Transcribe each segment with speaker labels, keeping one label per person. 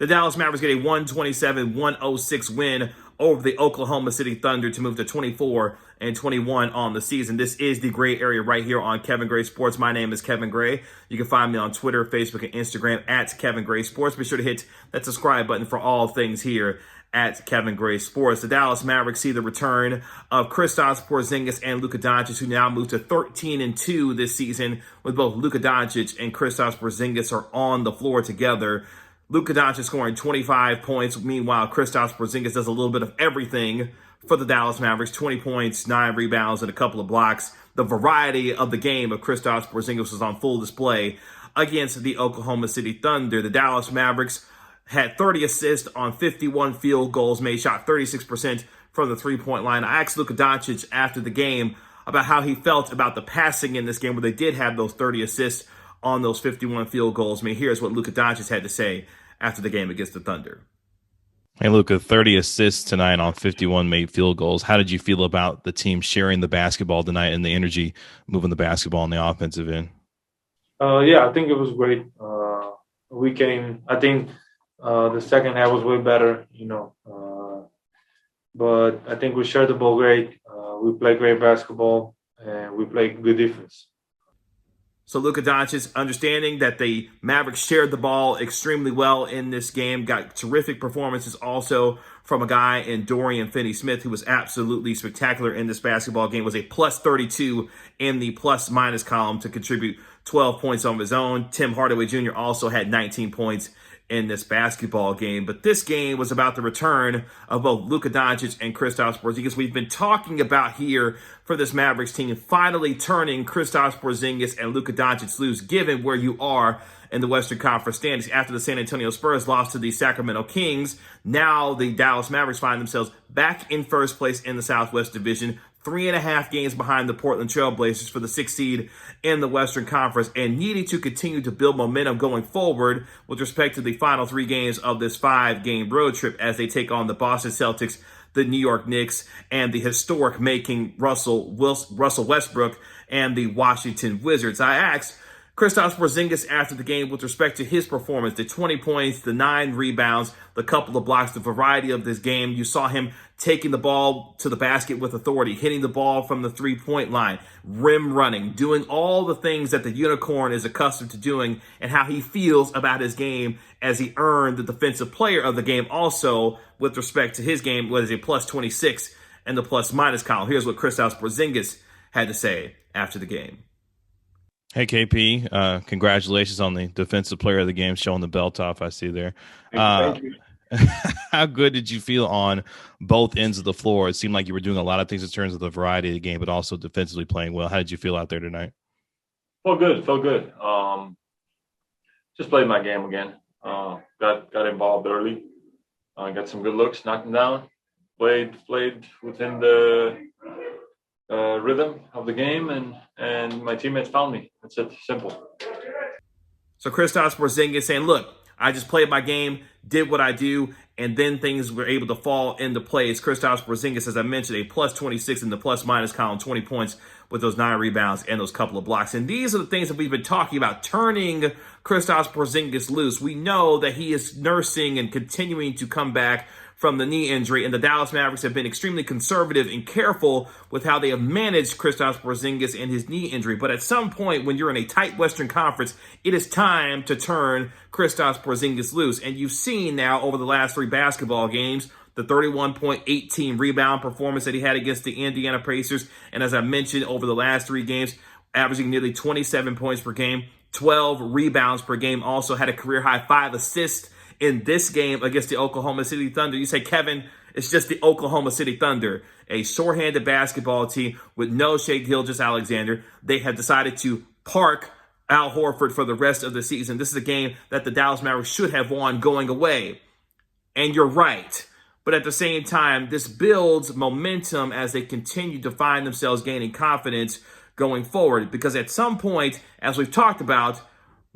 Speaker 1: The Dallas Mavericks get a 127-106 win over the Oklahoma City Thunder to move to 24-21 on the season. This is the Gray Area right here on Kevin Gray Sports. My name is Kevin Gray. You can find me on Twitter, Facebook, and Instagram at Kevin Gray Sports. Be sure to hit that subscribe button for all things here at Kevin Gray Sports. The Dallas Mavericks see the return of Kristaps Porzingis and Luka Doncic, who now move to 13-2 this season, with both Luka Doncic and Kristaps Porzingis are on the floor together. Luka Doncic scoring 25 points. Meanwhile, Kristaps Porzingis does a little bit of everything for the Dallas Mavericks. 20 points, 9 rebounds, and a couple of blocks. The variety of the game of Kristaps Porzingis was on full display against the Oklahoma City Thunder. The Dallas Mavericks had 30 assists on 51 field goals made, shot 36% from the three-point line. I asked Luka Doncic after the game about how he felt about the passing in this game, where they did have those 30 assists on those 51 field goals made. Here's what Luka Doncic had to say after the game against the Thunder.
Speaker 2: Hey, Luka, 30 assists tonight on 51 made field goals. How did you feel about the team sharing the basketball tonight and the energy moving the basketball on the offensive end?
Speaker 3: Yeah, I think it was great. I think the second half was way better, but I think we shared the ball great. We played great basketball, and we played good defense.
Speaker 1: So Luka Doncic, understanding that the Mavericks shared the ball extremely well in this game, got terrific performances also from a guy in Dorian Finney-Smith, who was absolutely spectacular in this basketball game, was a plus 32 in the plus-minus column to contribute 12 points on his own. Tim Hardaway Jr. also had 19 points in this basketball game. But this game was about the return of both Luka Doncic and Kristaps Porzingis. We've been talking about here for this Mavericks team finally turning Kristaps Porzingis and Luka Doncic loose, given where you are in the Western Conference standings. After the San Antonio Spurs lost to the Sacramento Kings, now the Dallas Mavericks find themselves back in first place in the Southwest Division, 3.5 games behind the Portland Trail Blazers for the 6th seed in the Western Conference, and needing to continue to build momentum going forward with respect to the final 3 games of this 5-game road trip as they take on the Boston Celtics, the New York Knicks, and the historic-making Russell Westbrook and the Washington Wizards. I asked Kristaps Porzingis after the game with respect to his performance, the 20 points, the 9 rebounds, the couple of blocks, the variety of this game. You saw him taking the ball to the basket with authority, hitting the ball from the three-point line, rim running, doing all the things that the unicorn is accustomed to doing, and how he feels about his game as he earned the defensive player of the game also with respect to his game, was a plus 26 in the plus-minus column. Here's what Kristaps Porzingis had to say after the game.
Speaker 2: Hey, KP, congratulations on the defensive player of the game, showing the belt off I see there.
Speaker 3: Thank you.
Speaker 2: How good did you feel on both ends of the floor? It seemed like you were doing a lot of things in terms of the variety of the game, but also defensively playing well. How did you feel out there tonight?
Speaker 3: Felt good. Just played my game again. Got involved early. Got some good looks, knocked them down. Played within the rhythm of the game, and my teammates found me. That's it. Simple.
Speaker 1: So Kristaps Porzingis saying, look, I just played my game, did what I do, and then things were able to fall into place. Kristaps Porzingis, as I mentioned, a plus 26 in the plus-minus column, 20 points with those 9 rebounds and those couple of blocks. And these are the things that we've been talking about, turning Kristaps Porzingis loose. We know that he is nursing and continuing to come back from the knee injury, and the Dallas Mavericks have been extremely conservative and careful with how they have managed Kristaps Porzingis and his knee injury. But at some point, when you're in a tight Western Conference, it is time to turn Kristaps Porzingis loose. And you've seen now over the last 3 basketball games, the 31.18 rebound performance that he had against the Indiana Pacers. And as I mentioned, over the last 3 games, averaging nearly 27 points per game, 12 rebounds per game, also had a career-high 5 assists in this game against the Oklahoma City Thunder. You say, Kevin, it's just the Oklahoma City Thunder, a shorthanded basketball team with no Shai Gilgeous-Alexander. They have decided to park Al Horford for the rest of the season. This is a game that the Dallas Mavericks should have won going away. And you're right. But at the same time, this builds momentum as they continue to find themselves gaining confidence going forward. Because at some point, as we've talked about,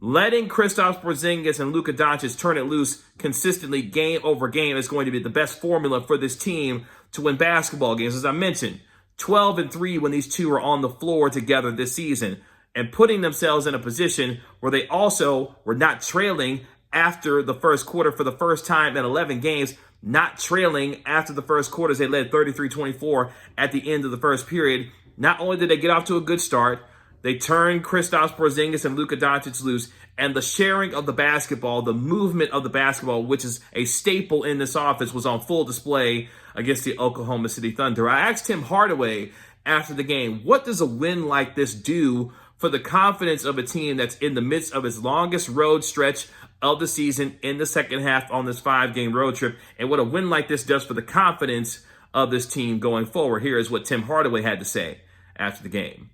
Speaker 1: letting Kristaps Porzingis and Luka Doncic turn it loose consistently game over game is going to be the best formula for this team to win basketball games. As I mentioned, 12-3 when these two are on the floor together this season, and putting themselves in a position where they also were not trailing after the first quarter for the first time in 11 games, not trailing after the first quarters. They led 33-24 at the end of the first period. Not only did they get off to a good start, they turned Kristaps Porzingis and Luka Doncic loose, and the sharing of the basketball, the movement of the basketball, which is a staple in this offense, was on full display against the Oklahoma City Thunder. I asked Tim Hardaway after the game, what does a win like this do for the confidence of a team that's in the midst of its longest road stretch of the season in the second half on this 5-game road trip, and what a win like this does for the confidence of this team going forward? Here is what Tim Hardaway had to say after the game.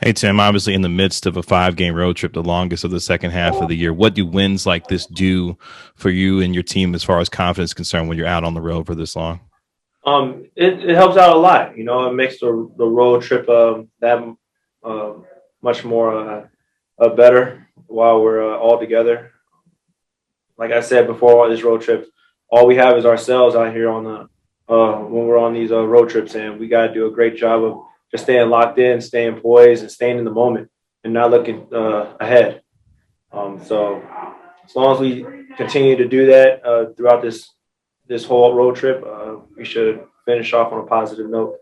Speaker 2: Hey, Tim, obviously in the midst of a 5-game road trip, the longest of the second half of the year, what do wins like this do for you and your team as far as confidence is concerned when you're out on the road for this long?
Speaker 4: It helps out a lot. It makes the road trip that much more better while we're all together. Like I said before, this road trip, all we have is ourselves out here on the when we're on these road trips, and we got to do a great job of just staying locked in, staying poised, and staying in the moment, and not looking ahead. So as long as we continue to do that throughout this whole road trip, we should finish off on a positive note.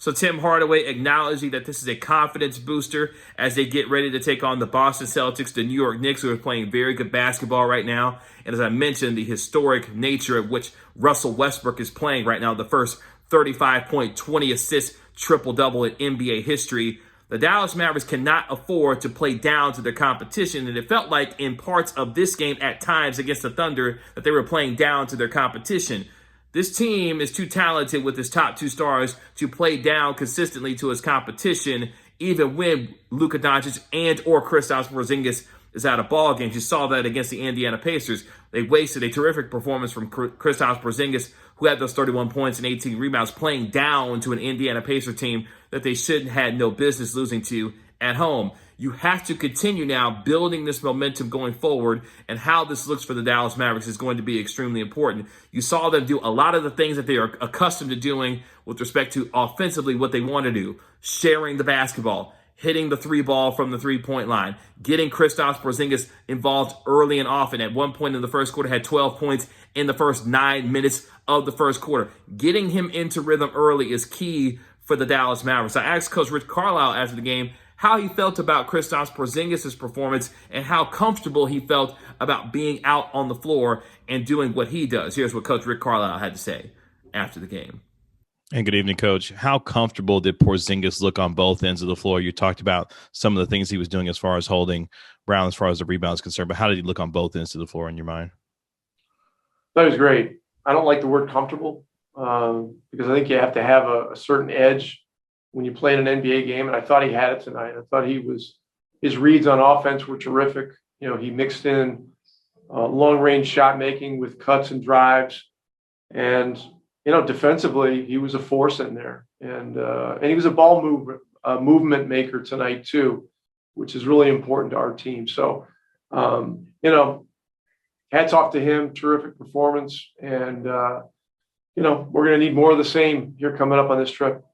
Speaker 1: So Tim Hardaway acknowledging that this is a confidence booster as they get ready to take on the Boston Celtics, the New York Knicks, who are playing very good basketball right now. And as I mentioned, the historic nature of which Russell Westbrook is playing right now, the first 35-point, 20-assist triple-double in NBA history. The Dallas Mavericks cannot afford to play down to their competition, and it felt like in parts of this game at times against the Thunder that they were playing down to their competition. This team is too talented with its top 2 stars to play down consistently to its competition, even when Luka Doncic and or Kristaps Porzingis is out of ball games. You saw that against the Indiana Pacers. They wasted a terrific performance from Kristaps Porzingis, who had those 31 points and 18 rebounds, playing down to an Indiana Pacer team that they shouldn't had no business losing to at home. You have to continue now building this momentum going forward, and how this looks for the Dallas Mavericks is going to be extremely important. You saw them do a lot of the things that they are accustomed to doing with respect to offensively what they want to do, sharing the basketball, hitting the 3-ball from the 3-point line, getting Kristaps Porzingis involved early and often. At one point in the first quarter, had 12 points in the first 9 minutes of the first quarter. Getting him into rhythm early is key for the Dallas Mavericks. I asked Coach Rick Carlisle after the game how he felt about Kristaps Porzingis' performance and how comfortable he felt about being out on the floor and doing what he does. Here's what Coach Rick Carlisle had to say after the game.
Speaker 2: And good evening, Coach. How comfortable did Porzingis look on both ends of the floor? You talked about some of the things he was doing as far as holding Brown, as far as the rebound is concerned, but how did he look on both ends of the floor in your mind?
Speaker 5: That was great. I don't like the word comfortable because I think you have to have a certain edge when you play in an NBA game, and I thought he had it tonight. I thought his reads on offense were terrific. He mixed in long-range shot making with cuts and drives, and defensively he was a force in there, and he was a ball movement maker tonight too, which is really important to our team. So hats off to him. Terrific performance, and we're going to need more of the same here coming up on this trip.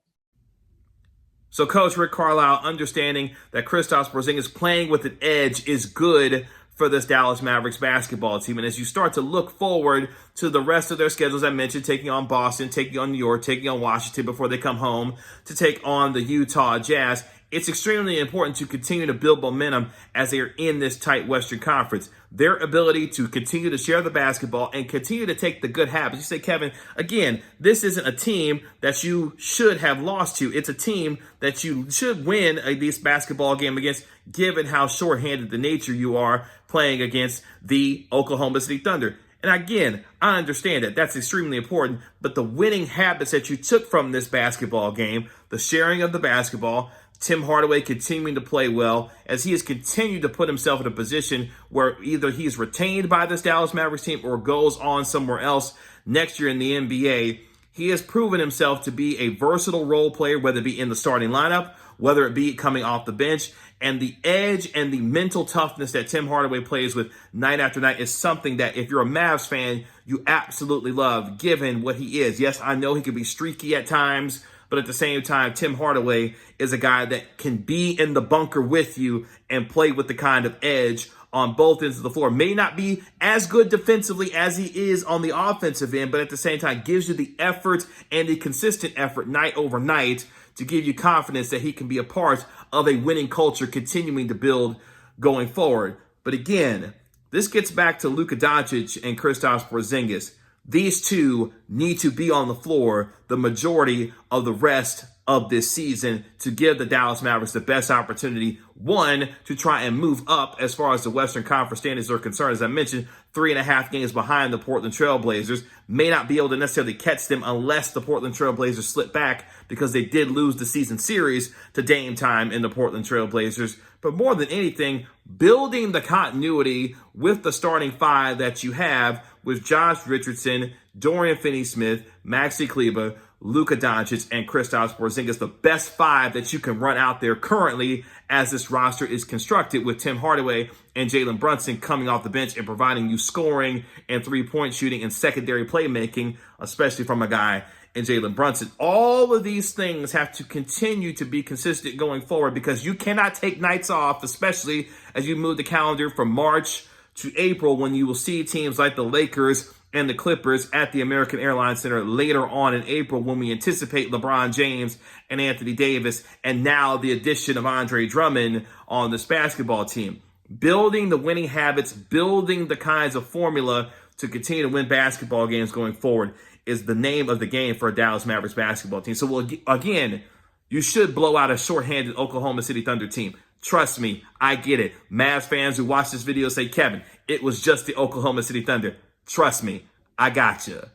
Speaker 1: So Coach Rick Carlisle understanding that Kristaps Porzingis playing with an edge is good for this Dallas Mavericks basketball team. And as you start to look forward to the rest of their schedules, I mentioned taking on Boston, taking on New York, taking on Washington before they come home to take on the Utah Jazz, it's extremely important to continue to build momentum as they are in this tight Western Conference. Their ability to continue to share the basketball and continue to take the good habits. You say, Kevin, again, this isn't a team that you should have lost to. It's a team that you should win this basketball game against, given how shorthanded the nature you are playing against the Oklahoma City Thunder. And again, I understand that that's extremely important, but the winning habits that you took from this basketball game, the sharing of the basketball, Tim Hardaway continuing to play well as he has continued to put himself in a position where either he's retained by this Dallas Mavericks team or goes on somewhere else next year in the NBA. He has proven himself to be a versatile role player, whether it be in the starting lineup, whether it be coming off the bench. And the edge and the mental toughness that Tim Hardaway plays with night after night is something that if you're a Mavs fan, you absolutely love, given what he is. Yes, I know he can be streaky at times, but at the same time, Tim Hardaway is a guy that can be in the bunker with you and play with the kind of edge on both ends of the floor. May not be as good defensively as he is on the offensive end, but at the same time gives you the effort and the consistent effort night over night to give you confidence that he can be a part of a winning culture continuing to build going forward. But again, this gets back to Luka Doncic and Kristaps Porzingis. These two need to be on the floor the majority of the rest of this season to give the Dallas Mavericks the best opportunity, one, to try and move up as far as the Western Conference standings are concerned. As I mentioned, 3.5 games behind the Portland Trail Blazers. May not be able to necessarily catch them unless the Portland Trail Blazers slip back, because they did lose the season series to Dame Time in the Portland Trail Blazers. But more than anything, building the continuity with the starting five that you have with Josh Richardson, Dorian Finney-Smith, Maxi Kleber, Luka Doncic, and Kristaps Porzingis, the best five that you can run out there currently as this roster is constructed, with Tim Hardaway and Jalen Brunson coming off the bench and providing you scoring and three-point shooting and secondary playmaking, especially from a guy in Jalen Brunson. All of these things have to continue to be consistent going forward, because you cannot take nights off, especially as you move the calendar from March to April, when you will see teams like the Lakers and the Clippers at the American Airlines Center later on in April, when we anticipate LeBron James and Anthony Davis, and now the addition of Andre Drummond on this basketball team. Building the winning habits, building the kinds of formula to continue to win basketball games going forward is the name of the game for a Dallas Mavericks basketball team. So, again, you should blow out a shorthanded Oklahoma City Thunder team. Trust me, I get it. Mavs fans who watch this video say, Kevin, it was just the Oklahoma City Thunder. Trust me, I gotcha.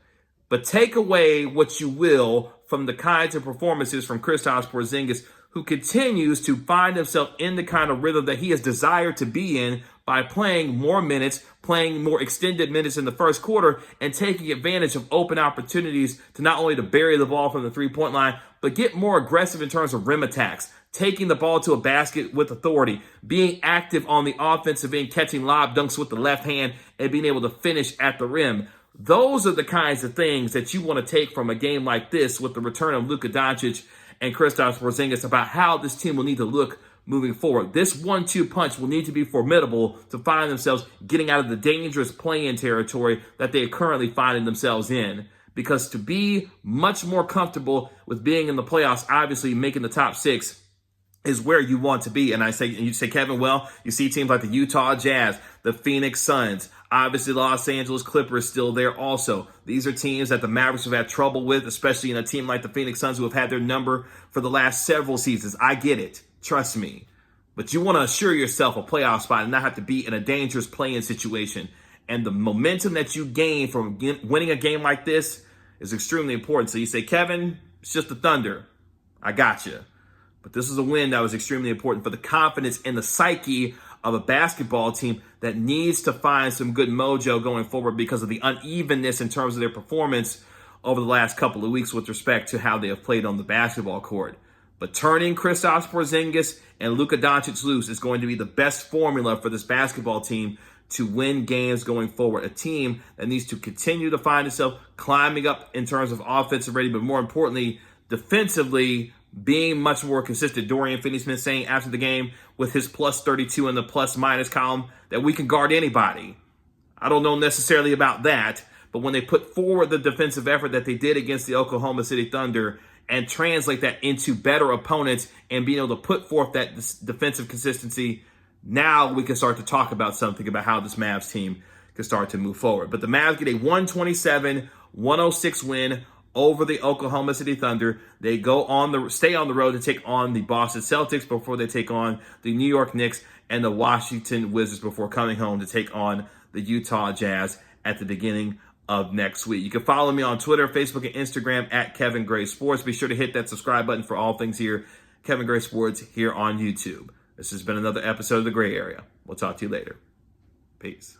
Speaker 1: But take away what you will from the kinds of performances from Kristaps Porzingis, who continues to find himself in the kind of rhythm that he has desired to be in by playing more minutes, playing more extended minutes in the first quarter, and taking advantage of open opportunities to not only to bury the ball from the three-point line, but get more aggressive in terms of rim attacks, taking the ball to a basket with authority, being active on the offensive end, catching lob dunks with the left hand, and being able to finish at the rim. Those are the kinds of things that you want to take from a game like this with the return of Luka Doncic and Kristaps Porzingis, about how this team will need to look moving forward. This 1-2 punch will need to be formidable to find themselves getting out of the dangerous play-in territory that they are currently finding themselves in. Because to be much more comfortable with being in the playoffs, obviously making the top six is where you want to be. And you say, Kevin, well, you see teams like the Utah Jazz, the Phoenix Suns, obviously Los Angeles Clippers still there also. These are teams that the Mavericks have had trouble with, especially in a team like the Phoenix Suns, who have had their number for the last several seasons. I get it. Trust me. But you want to assure yourself a playoff spot and not have to be in a dangerous play-in situation. And the momentum that you gain from winning a game like this is extremely important. So you say, Kevin, it's just the Thunder. I got you. But this is a win that was extremely important for the confidence and the psyche of a basketball team that needs to find some good mojo going forward because of the unevenness in terms of their performance over the last couple of weeks with respect to how they have played on the basketball court. But turning Kristaps Porzingis and Luka Doncic loose is going to be the best formula for this basketball team to win games going forward. A team that needs to continue to find itself climbing up in terms of offensive rating, but more importantly, defensively being much more consistent. Dorian Finney-Smith saying after the game with his plus 32 in the plus minus column that we can guard anybody. I don't know necessarily about that, but when they put forward the defensive effort that they did against the Oklahoma City Thunder and translate that into better opponents and being able to put forth that defensive consistency, now we can start to talk about something about how this Mavs team can start to move forward. But the Mavs get a 127-106 win over the Oklahoma City Thunder. They stay on the road to take on the Boston Celtics before they take on the New York Knicks and the Washington Wizards before coming home to take on the Utah Jazz at the beginning of next week. You can follow me on Twitter, Facebook, and Instagram at Kevin Gray Sports. Be sure to hit that subscribe button for all things here, Kevin Gray Sports, here on YouTube. This has been another episode of The Gray Area. We'll talk to you later. Peace.